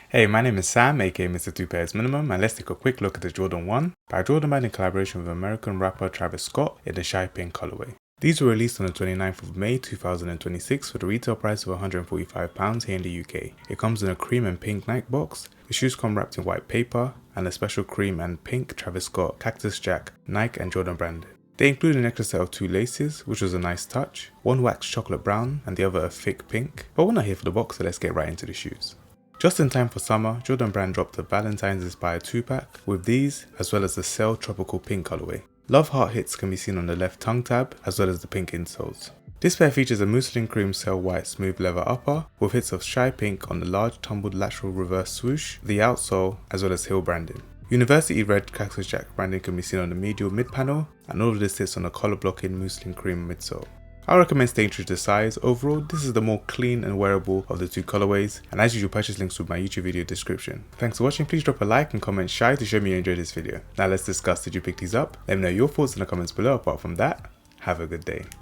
Hey, my name is Sam, aka Mr. Two Pairs Minimum, and let's take a quick look at the Jordan 1 by Jordan Brand in collaboration with American rapper Travis Scott in the Shy Pink colorway. These were released on the 29th of May 2026 for the retail price of £145 here in the UK. It comes in a cream and pink Nike box. The shoes come wrapped in white paper and a special cream and pink Travis Scott Cactus Jack Nike and Jordan branded. They include an extra set of 2 laces, which was a nice touch, one waxed chocolate brown and the other a thick pink, but we're not here for the box, so let's get right into the shoes. Just in time for summer, Jordan Brand dropped a Valentine's inspired 2-pack with these as well as the Cell Tropical Pink colorway. Love heart hits can be seen on the left tongue tab as well as the pink insoles. This pair features a muslin cream cell white smooth leather upper with hits of Shy Pink on the large tumbled lateral reverse swoosh, the outsole as well as heel branding. University red Cactus Jack branding can be seen on the medial mid panel, and all of this sits on a collar blocking muslin cream midsole. I recommend staying true to size. Overall, this is the more clean and wearable of the two colorways, and as usual, purchase links with my YouTube video description. Thanks for watching. Please drop a like and comment shy to show me you enjoyed this video. Now let's discuss, did you pick these up? Let me know your thoughts in the comments below. Apart from that, have a good day.